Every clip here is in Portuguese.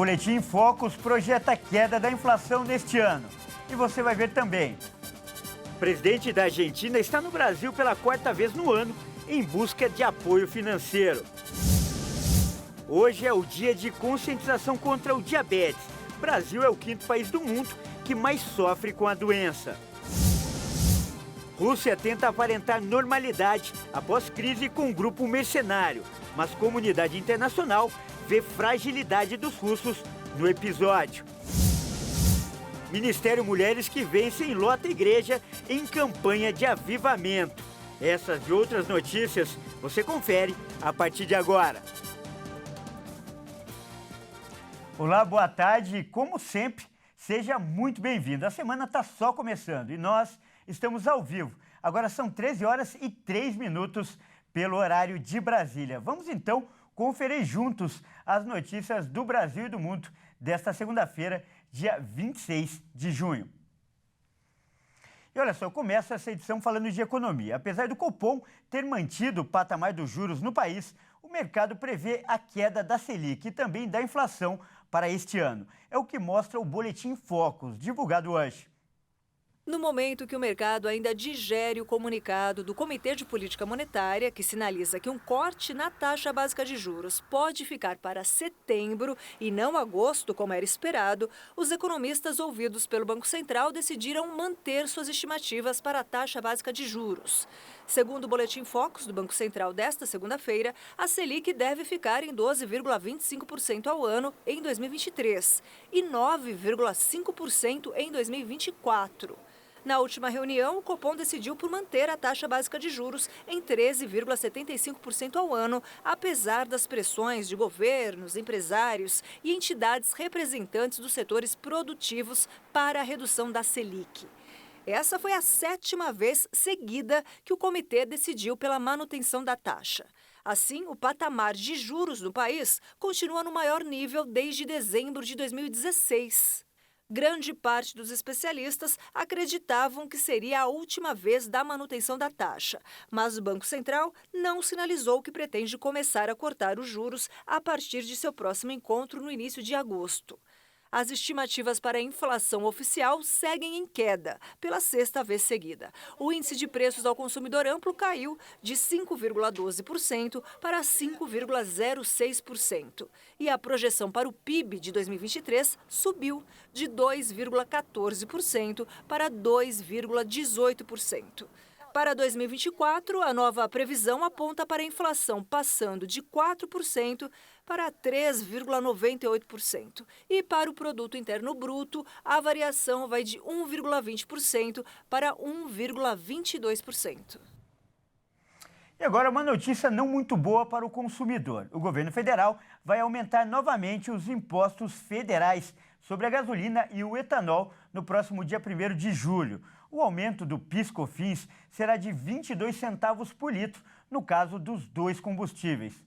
Boletim Focus projeta a queda da inflação neste ano. E você vai ver também. O presidente da Argentina está no Brasil pela quarta vez no ano em busca de apoio financeiro. Hoje é o dia de conscientização contra o diabetes. O Brasil é o quinto país do mundo que mais sofre com a doença. Rússia tenta aparentar normalidade após crise com um grupo mercenário, mas comunidade internacional vê fragilidade dos russos no episódio. Ministério Mulheres que vencem lota igreja em campanha de avivamento. Essas e outras notícias você confere a partir de agora. Olá, boa tarde e como sempre, seja muito bem-vindo. A semana está só começando e nós estamos ao vivo. Agora são 13 horas e 3 minutos pelo horário de Brasília. Vamos então conferir juntos as notícias do Brasil e do mundo desta segunda-feira, dia 26 de junho. E olha só, eu começo essa edição falando de economia. Apesar do Copom ter mantido o patamar dos juros no país, o mercado prevê a queda da Selic e também da inflação para este ano. É o que mostra o Boletim Focus, divulgado hoje. No momento que o mercado ainda digere o comunicado do Comitê de Política Monetária, que sinaliza que um corte na taxa básica de juros pode ficar para setembro e não agosto, como era esperado, os economistas ouvidos pelo Banco Central decidiram manter suas estimativas para a taxa básica de juros. Segundo o Boletim Focus do Banco Central desta segunda-feira, a Selic deve ficar em 12,25% ao ano em 2023 e 9,5% em 2024. Na última reunião, o Copom decidiu por manter a taxa básica de juros em 13,75% ao ano, apesar das pressões de governos, empresários e entidades representantes dos setores produtivos para a redução da Selic. Essa foi a 7ª vez seguida que o comitê decidiu pela manutenção da taxa. Assim, o patamar de juros no país continua no maior nível desde dezembro de 2016. Grande parte dos especialistas acreditavam que seria a última vez da manutenção da taxa, mas o Banco Central não sinalizou que pretende começar a cortar os juros a partir de seu próximo encontro no início de agosto. As estimativas para a inflação oficial seguem em queda, pela 6ª vez seguida. O índice de preços ao consumidor amplo caiu de 5,12% para 5,06%. E a projeção para o PIB de 2023 subiu de 2,14% para 2,18%. Para 2024, a nova previsão aponta para a inflação passando de 4% para 3,98%. E para o Produto Interno Bruto, a variação vai de 1,20% para 1,22%. E agora uma notícia não muito boa para o consumidor. O governo federal vai aumentar novamente os impostos federais sobre a gasolina e o etanol no próximo dia 1º de julho. O aumento do PIS/COFINS será de 22 centavos por litro, no caso dos dois combustíveis.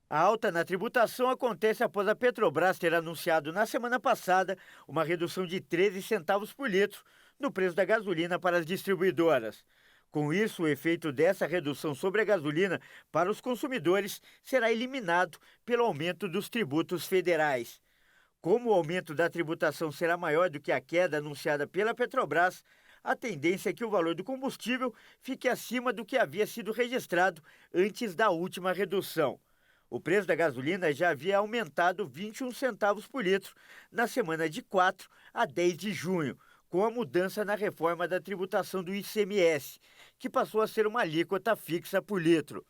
A alta na tributação acontece após a Petrobras ter anunciado na semana passada uma redução de 13 centavos por litro no preço da gasolina para as distribuidoras. Com isso, o efeito dessa redução sobre a gasolina para os consumidores será eliminado pelo aumento dos tributos federais. Como o aumento da tributação será maior do que a queda anunciada pela Petrobras, a tendência é que o valor do combustível fique acima do que havia sido registrado antes da última redução. O preço da gasolina já havia aumentado 21 centavos por litro na semana de 4 a 10 de junho, com a mudança na reforma da tributação do ICMS, que passou a ser uma alíquota fixa por litro.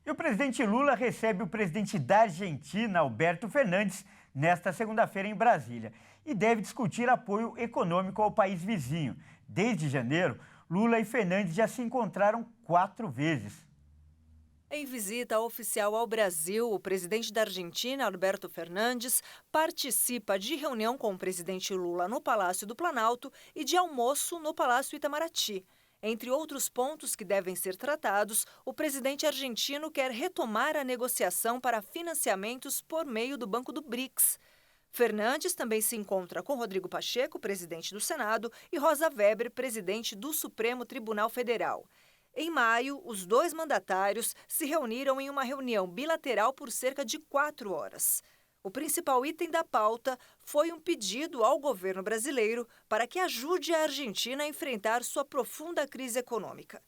E o presidente Lula recebe o presidente da Argentina, Alberto Fernandes, nesta segunda-feira em Brasília e deve discutir apoio econômico ao país vizinho. Desde janeiro, Lula e Fernandes já se encontraram 4 vezes. Em visita oficial ao Brasil, o presidente da Argentina, Alberto Fernandes, participa de reunião com o presidente Lula no Palácio do Planalto e de almoço no Palácio Itamaraty. Entre outros pontos que devem ser tratados, o presidente argentino quer retomar a negociação para financiamentos por meio do Banco do BRICS. Fernandes também se encontra com Rodrigo Pacheco, presidente do Senado, e Rosa Weber, presidente do Supremo Tribunal Federal. Em maio, os dois mandatários se reuniram em uma reunião bilateral por cerca de 4 horas. O principal item da pauta foi um pedido ao governo brasileiro para que ajude a Argentina a enfrentar sua profunda crise econômica.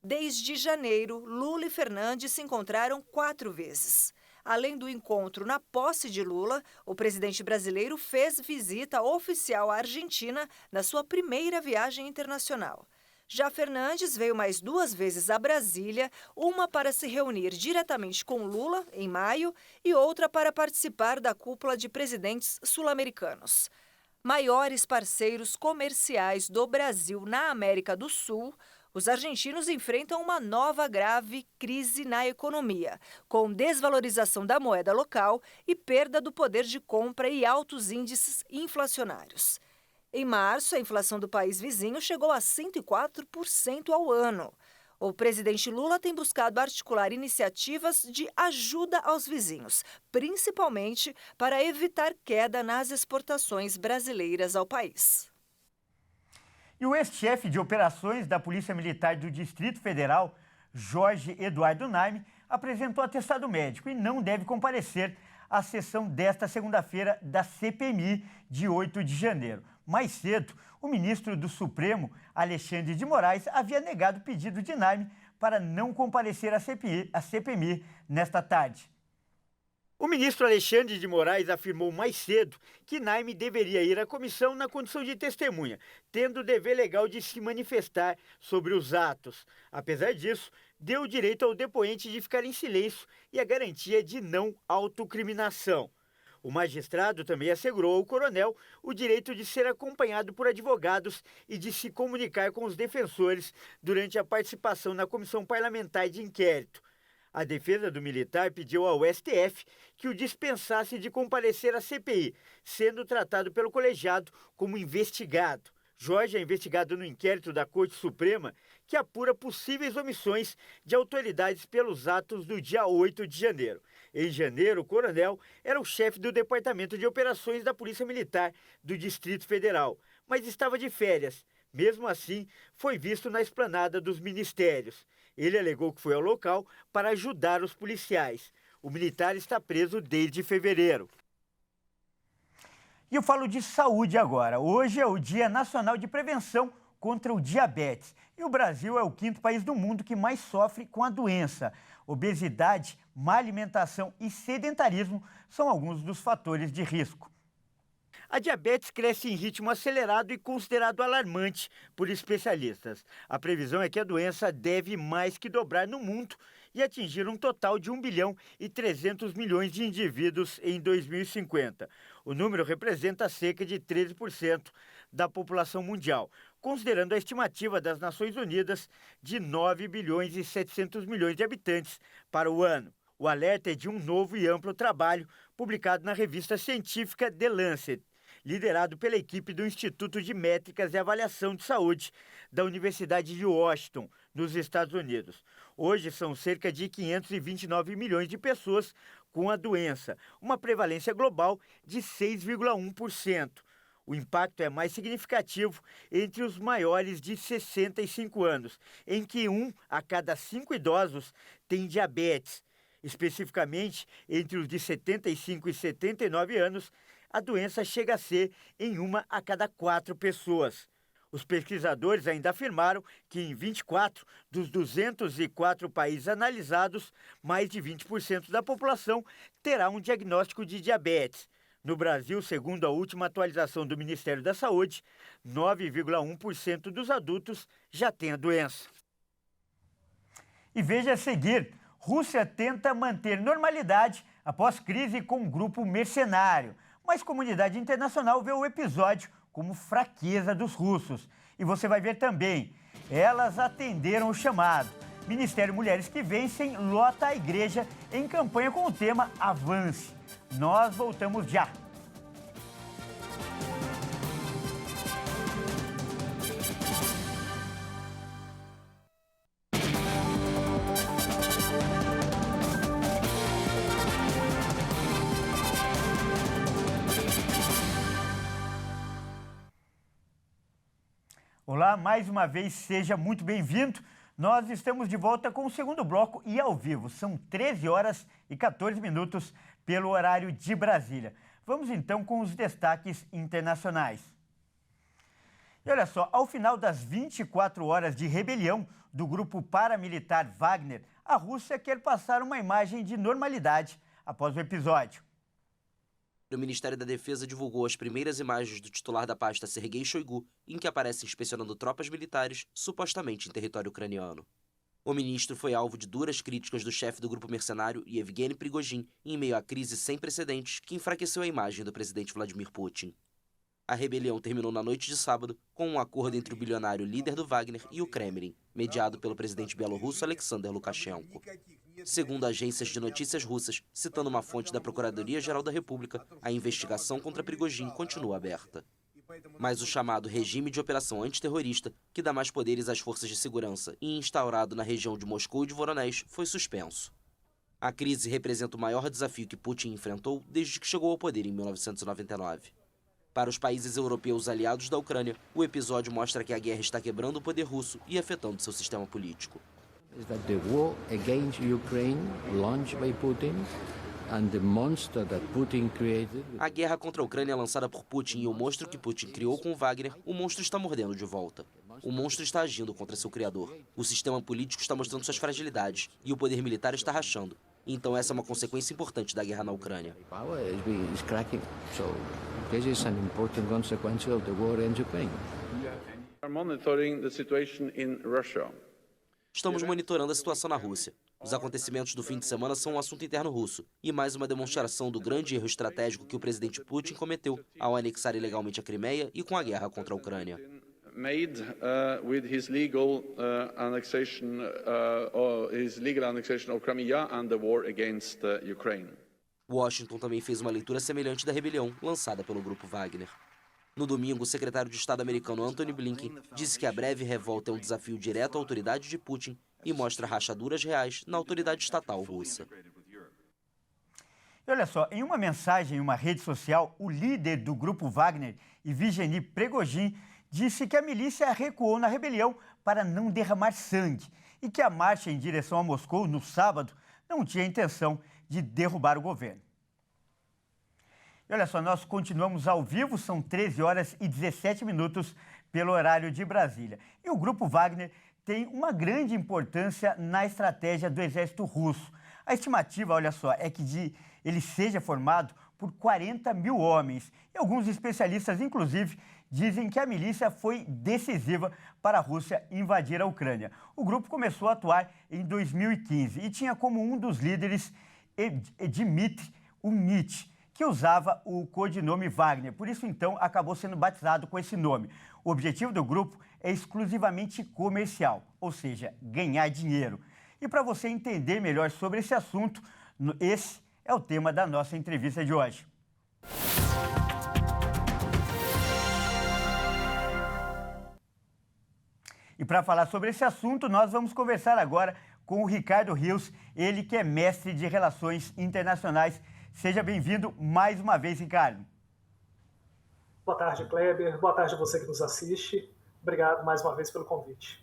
Desde janeiro, Lula e Fernandes se encontraram 4 vezes. Além do encontro na posse de Lula, o presidente brasileiro fez visita oficial à Argentina na sua primeira viagem internacional. Já Fernandes veio mais 2 vezes a Brasília, uma para se reunir diretamente com Lula, em maio, e outra para participar da cúpula de presidentes sul-americanos. Maiores parceiros comerciais do Brasil na América do Sul, os argentinos enfrentam uma nova grave crise na economia, com desvalorização da moeda local e perda do poder de compra e altos índices inflacionários. Em março, a inflação do país vizinho chegou a 104% ao ano. O presidente Lula tem buscado articular iniciativas de ajuda aos vizinhos, principalmente para evitar queda nas exportações brasileiras ao país. E o ex-chefe de operações da Polícia Militar do Distrito Federal, Jorge Eduardo Naime, apresentou atestado médico e não deve comparecer à sessão desta segunda-feira da CPMI de 8 de janeiro. Mais cedo, o ministro do Supremo, Alexandre de Moraes, havia negado o pedido de Naime para não comparecer à CPMI nesta tarde. O ministro Alexandre de Moraes afirmou mais cedo que Naime deveria ir à comissão na condição de testemunha, tendo o dever legal de se manifestar sobre os atos. Apesar disso, deu o direito ao depoente de ficar em silêncio e a garantia de não autocriminação. O magistrado também assegurou ao coronel o direito de ser acompanhado por advogados e de se comunicar com os defensores durante a participação na comissão parlamentar de inquérito. A defesa do militar pediu ao STF que o dispensasse de comparecer à CPI, sendo tratado pelo colegiado como investigado. Jorge é investigado no inquérito da Corte Suprema, que apura possíveis omissões de autoridades pelos atos do dia 8 de janeiro. Em janeiro, o coronel era o chefe do Departamento de Operações da Polícia Militar do Distrito Federal, mas estava de férias. Mesmo assim, foi visto na esplanada dos ministérios. Ele alegou que foi ao local para ajudar os policiais. O militar está preso desde fevereiro. E eu falo de saúde agora. Hoje é o Dia Nacional de Prevenção contra o Diabetes. E o Brasil é o 5º país do mundo que mais sofre com a doença. Obesidade, má alimentação e sedentarismo são alguns dos fatores de risco. A diabetes cresce em ritmo acelerado e considerado alarmante por especialistas. A previsão é que a doença deve mais que dobrar no mundo e atingir um total de 1 bilhão e 300 milhões de indivíduos em 2050. O número representa cerca de 13% da população mundial, considerando a estimativa das Nações Unidas de 9 bilhões e 700 milhões de habitantes para o ano. O alerta é de um novo e amplo trabalho publicado na revista científica The Lancet, liderado pela equipe do Instituto de Métricas e Avaliação de Saúde da Universidade de Washington, nos Estados Unidos. Hoje são cerca de 529 milhões de pessoas com a doença, uma prevalência global de 6,1%. O impacto é mais significativo entre os maiores de 65 anos, em que 1 a cada 5 idosos tem diabetes. Especificamente, entre os de 75 e 79 anos, a doença chega a ser em 1 a cada 4 pessoas. Os pesquisadores ainda afirmaram que em 24 dos 204 países analisados, mais de 20% da população terá um diagnóstico de diabetes. No Brasil, segundo a última atualização do Ministério da Saúde, 9,1% dos adultos já têm a doença. E veja a seguir, Rússia tenta manter normalidade após crise com um grupo mercenário. Mas a comunidade internacional vê o episódio como fraqueza dos russos. E você vai ver também, elas atenderam o chamado. Ministério Mulheres que Vencem lota a igreja em campanha com o tema Avance. Nós voltamos já. Olá, mais uma vez, seja muito bem-vindo. Nós estamos de volta com o segundo bloco e ao vivo. São 13 horas e 14 minutos pelo horário de Brasília. Vamos então com os destaques internacionais. E olha só, ao final das 24 horas de rebelião do grupo paramilitar Wagner, a Rússia quer passar uma imagem de normalidade após o episódio. O Ministério da Defesa divulgou as primeiras imagens do titular da pasta Sergei Shoigu, em que aparece inspecionando tropas militares, supostamente em território ucraniano. O ministro foi alvo de duras críticas do chefe do grupo mercenário, Yevgeny Prigozhin, em meio à crise sem precedentes que enfraqueceu a imagem do presidente Vladimir Putin. A rebelião terminou na noite de sábado com um acordo entre o bilionário líder do Wagner e o Kremlin, mediado pelo presidente bielorrusso Alexander Lukashenko. Segundo agências de notícias russas, citando uma fonte da Procuradoria-Geral da República, a investigação contra Prigozhin continua aberta. Mas o chamado Regime de Operação Antiterrorista, que dá mais poderes às forças de segurança e instaurado na região de Moscou e de Voronezh, foi suspenso. A crise representa o maior desafio que Putin enfrentou desde que chegou ao poder em 1999. Para os países europeus aliados da Ucrânia, o episódio mostra que a guerra está quebrando o poder russo e afetando seu sistema político. The war against Ukraine launched by Putin and the monster that Putin created. A guerra contra a Ucrânia lançada por Putin e o monstro que Putin criou com Wagner, o monstro está mordendo de volta. O monstro está agindo contra seu criador. O sistema político está mostrando suas fragilidades e o poder militar está rachando. Então essa é uma consequência importante da guerra na Ucrânia. Power is cracking. So this is an important consequence of the war in Ukraine. We are monitoring the situation in Russia. Estamos monitorando a situação na Rússia. Os acontecimentos do fim de semana são um assunto interno russo e mais uma demonstração do grande erro estratégico que o presidente Putin cometeu ao anexar ilegalmente a Crimeia e com a guerra contra a Ucrânia. Made with his legal annexation of Crimea and the war against Ukraine. Washington também fez uma leitura semelhante da rebelião lançada pelo grupo Wagner. No domingo, o secretário de Estado americano Antony Blinken disse que a breve revolta é um desafio direto à autoridade de Putin e mostra rachaduras reais na autoridade estatal russa. E olha só, em uma mensagem em uma rede social, o líder do grupo Wagner, Yevgeny Prigozhin, disse que a milícia recuou na rebelião para não derramar sangue e que a marcha em direção a Moscou no sábado não tinha intenção de derrubar o governo. E olha só, nós continuamos ao vivo, são 13 horas e 17 minutos pelo horário de Brasília. E o grupo Wagner tem uma grande importância na estratégia do exército russo. A estimativa, olha só, é que ele seja formado por 40 mil homens. E alguns especialistas, inclusive, dizem que a milícia foi decisiva para a Rússia invadir a Ucrânia. O grupo começou a atuar em 2015 e tinha como um dos líderes Dmitry Umnich, que usava o codinome Wagner. Por isso, então, acabou sendo batizado com esse nome. O objetivo do grupo é exclusivamente comercial, ou seja, ganhar dinheiro. E para você entender melhor sobre esse assunto, esse é o tema da nossa entrevista de hoje. E para falar sobre esse assunto, nós vamos conversar agora com o Ricardo Rios, ele que é mestre de Relações Internacionais. Seja bem-vindo mais uma vez, Ricardo. Boa tarde, Kleber. Boa tarde a você que nos assiste. Obrigado mais uma vez pelo convite.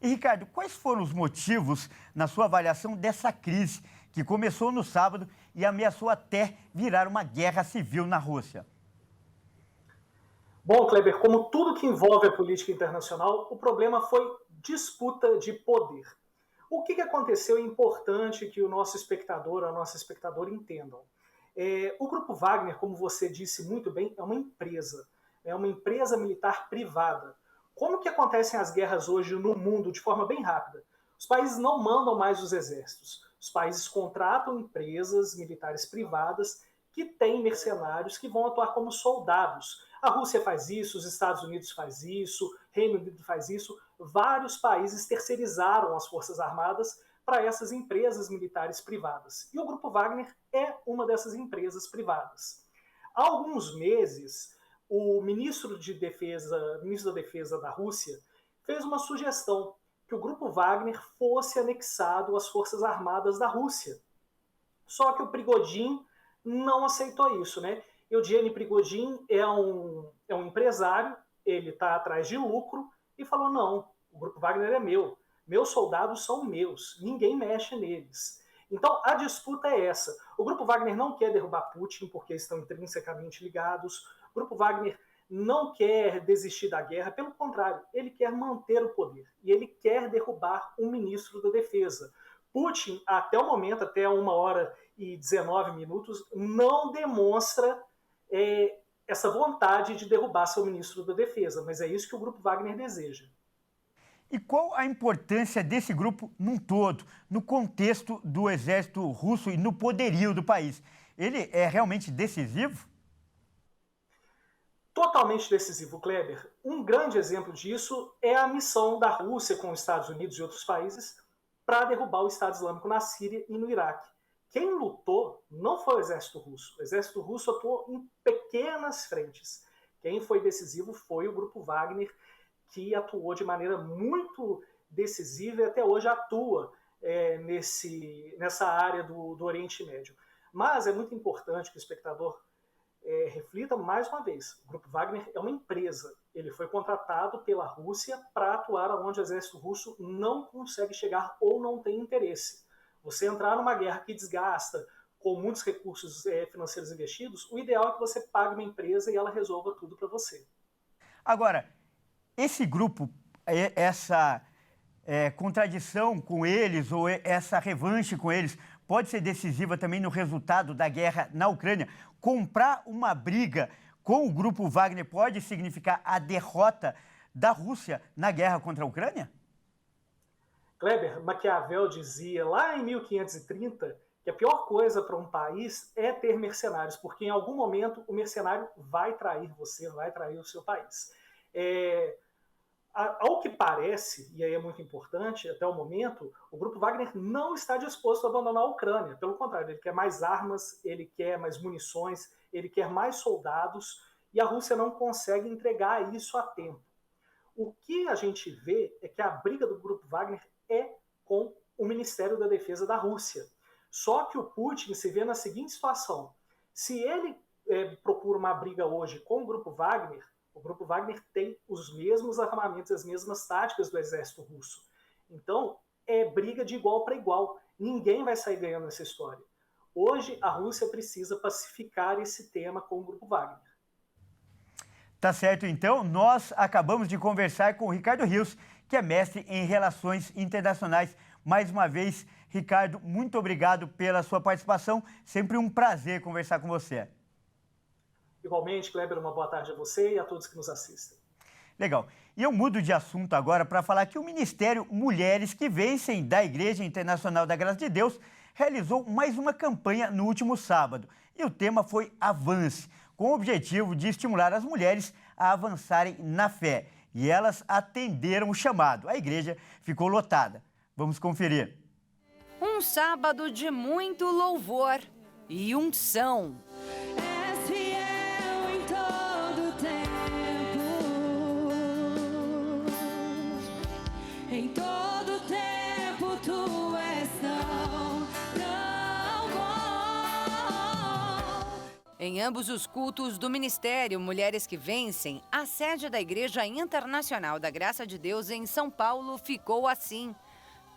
E, Ricardo, quais foram os motivos, na sua avaliação, dessa crise que começou no sábado e ameaçou até virar uma guerra civil na Rússia? Bom, Kleber, como tudo que envolve a política internacional, o problema foi disputa de poder. O que aconteceu é importante que o nosso espectador, a nossa espectadora entendam. O Grupo Wagner, como você disse muito bem, é uma empresa militar privada. Como que acontecem as guerras hoje no mundo de forma bem rápida? Os países não mandam mais os exércitos. Os países contratam empresas militares privadas que têm mercenários que vão atuar como soldados. A Rússia faz isso, os Estados Unidos faz isso, Reino Unido faz isso. Vários países terceirizaram as forças armadas para essas empresas militares privadas. E o Grupo Wagner é uma dessas empresas privadas. Há alguns meses, o ministro da Defesa da Rússia fez uma sugestão que o Grupo Wagner fosse anexado às forças armadas da Rússia. Só que o Prigozhin não aceitou isso, né? Eugênio Prigozhin é um empresário, ele está atrás de lucro e falou, não, o Grupo Wagner é meu, meus soldados são meus, ninguém mexe neles. Então, a disputa é essa. O Grupo Wagner não quer derrubar Putin, porque estão intrinsecamente ligados. O Grupo Wagner não quer desistir da guerra, pelo contrário, ele quer manter o poder. E ele quer derrubar um ministro da Defesa. Putin, até o momento, até 1h19, não demonstra essa vontade de derrubar seu ministro da Defesa, mas é isso que o Grupo Wagner deseja. E qual a importância desse grupo num todo, no contexto do exército russo e no poderio do país? Ele é realmente decisivo? Totalmente decisivo, Kleber. Um grande exemplo disso é a missão da Rússia com os Estados Unidos e outros países para derrubar o Estado Islâmico na Síria e no Iraque. Quem lutou não foi o exército russo. O exército russo atuou em pequenas frentes. Quem foi decisivo foi o Grupo Wagner, que atuou de maneira muito decisiva e até hoje atua nessa área do Oriente Médio. Mas é muito importante que o espectador reflita mais uma vez. O Grupo Wagner é uma empresa. Ele foi contratado pela Rússia para atuar onde o exército russo não consegue chegar ou não tem interesse. Você entrar numa guerra que desgasta, com muitos recursos financeiros investidos, o ideal é que você pague uma empresa e ela resolva tudo para você. Agora, esse grupo, essa contradição com eles ou essa revanche com eles pode ser decisiva também no resultado da guerra na Ucrânia? Comprar uma briga com o Grupo Wagner pode significar a derrota da Rússia na guerra contra a Ucrânia? Kleber, Maquiavel dizia lá em 1530 que a pior coisa para um país é ter mercenários, porque em algum momento o mercenário vai trair você, vai trair o seu país. Ao que parece, e aí é muito importante, até o momento, o Grupo Wagner não está disposto a abandonar a Ucrânia. Pelo contrário, ele quer mais armas, ele quer mais munições, ele quer mais soldados, e a Rússia não consegue entregar isso a tempo. O que a gente vê é que a briga do Grupo Wagner é com o Ministério da Defesa da Rússia. Só que o Putin se vê na seguinte situação. Se ele procura uma briga hoje com o Grupo Wagner tem os mesmos armamentos, as mesmas táticas do exército russo. Então, é briga de igual para igual. Ninguém vai sair ganhando nessa história. Hoje, a Rússia precisa pacificar esse tema com o Grupo Wagner. Tá certo, então. Nós acabamos de conversar com o Ricardo Rios, que é mestre em Relações Internacionais. Mais uma vez, Ricardo, muito obrigado pela sua participação. Sempre um prazer conversar com você. Igualmente, Kleber, uma boa tarde a você e a todos que nos assistem. Legal. E eu mudo de assunto agora para falar que o Ministério Mulheres que Vencem da Igreja Internacional da Graça de Deus realizou mais uma campanha no último sábado. E o tema foi Avance, com o objetivo de estimular as mulheres a avançarem na fé. E elas atenderam o chamado. A igreja ficou lotada. Vamos conferir. Um sábado de muito louvor e unção. Em todo tempo tu és tão bom. Em ambos os cultos do Ministério Mulheres que Vencem, a sede da Igreja Internacional da Graça de Deus em São Paulo ficou assim,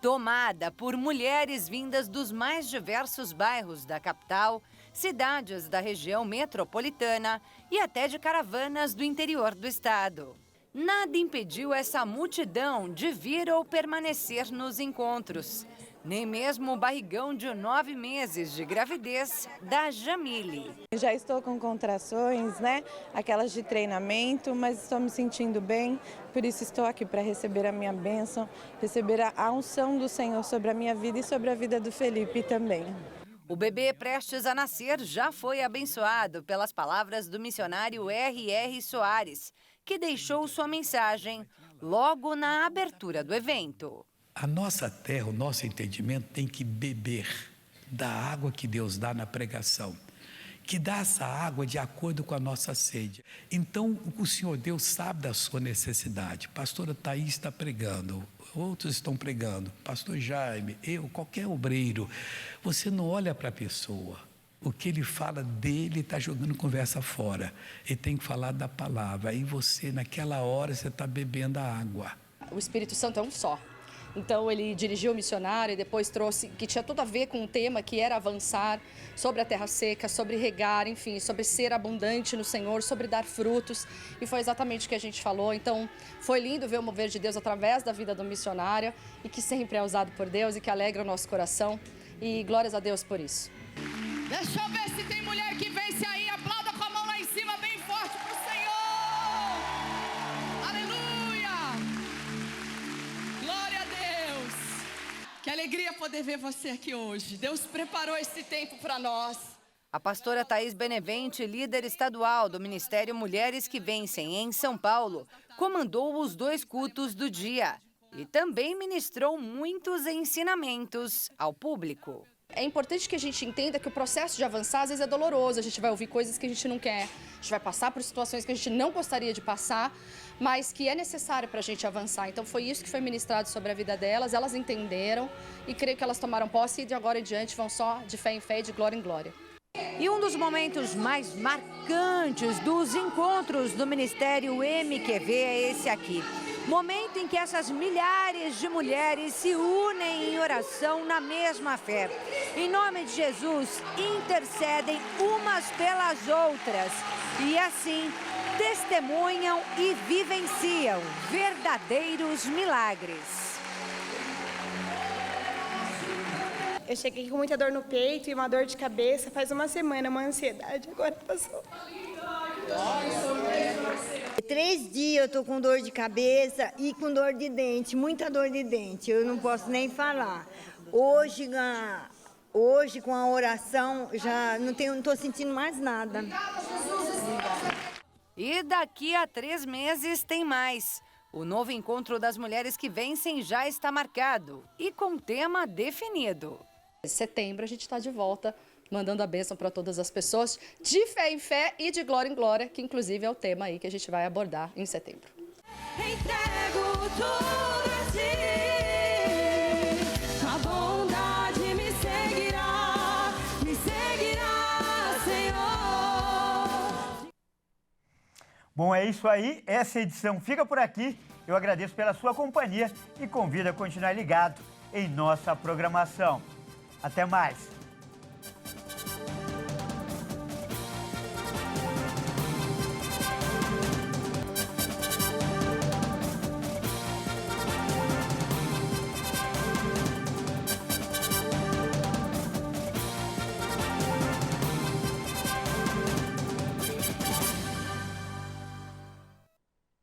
tomada por mulheres vindas dos mais diversos bairros da capital, cidades da região metropolitana e até de caravanas do interior do estado. Nada impediu essa multidão de vir ou permanecer nos encontros. Nem mesmo o barrigão de 9 meses de gravidez da Jamile. Já estou com contrações, né? Aquelas de treinamento, mas estou me sentindo bem. Por isso estou aqui para receber a minha bênção, receber a unção do Senhor sobre a minha vida e sobre a vida do Felipe também. O bebê prestes a nascer já foi abençoado pelas palavras do missionário R.R. Soares, que deixou sua mensagem logo na abertura do evento. A nossa terra, o nosso entendimento tem que beber da água que Deus dá na pregação, que dá essa água de acordo com a nossa sede. Então, o Senhor Deus sabe da sua necessidade. Pastora Thaís está pregando, outros estão pregando, pastor Jaime, eu, qualquer obreiro. Você não olha para a pessoa. O que ele fala dele está jogando conversa fora. Ele tem que falar da palavra. Aí você, naquela hora, você está bebendo a água. O Espírito Santo é um só. Então ele dirigiu o missionário e depois trouxe, que tinha tudo a ver com um tema que era avançar sobre a terra seca, sobre regar, enfim, sobre ser abundante no Senhor, sobre dar frutos. E foi exatamente o que a gente falou. Então foi lindo ver o mover de Deus através da vida do missionário e que sempre é usado por Deus e que alegra o nosso coração. E glórias a Deus por isso. Deixa eu ver se tem mulher que vence aí. Aplauda com a mão lá em cima, bem forte pro Senhor. Aleluia. Glória a Deus. Que alegria poder ver você aqui hoje. Deus preparou esse tempo para nós. A pastora Thaís Benevente, líder estadual do Ministério Mulheres que Vencem em São Paulo, comandou os 2 cultos do dia e também ministrou muitos ensinamentos ao público. É importante que a gente entenda que o processo de avançar às vezes é doloroso, a gente vai ouvir coisas que a gente não quer, a gente vai passar por situações que a gente não gostaria de passar, mas que é necessário para a gente avançar. Então foi isso que foi ministrado sobre a vida delas, elas entenderam e creio que elas tomaram posse e de agora em diante vão só de fé em fé e de glória em glória. E um dos momentos mais marcantes dos encontros do Ministério MQV é esse aqui. Momento em que essas milhares de mulheres se unem em oração na mesma fé. Em nome de Jesus, intercedem umas pelas outras e assim testemunham e vivenciam verdadeiros milagres. Eu cheguei com muita dor no peito e uma dor de cabeça faz uma semana, uma ansiedade, agora passou. 3 dias eu tô com dor de cabeça e com dor de dente, muita dor de dente, eu não posso nem falar. Hoje com a oração, já não tô sentindo mais nada. E daqui a 3 meses tem mais. O novo encontro das mulheres que vencem já está marcado e com tema definido. Em setembro a gente está de volta, mandando a bênção para todas as pessoas, de fé em fé e de glória em glória, que inclusive é o tema aí que a gente vai abordar em setembro. Entrego tudo a ti, a bondade me seguirá, Senhor. Bom, é isso aí, essa edição fica por aqui. Eu agradeço pela sua companhia e convido a continuar ligado em nossa programação. Até mais!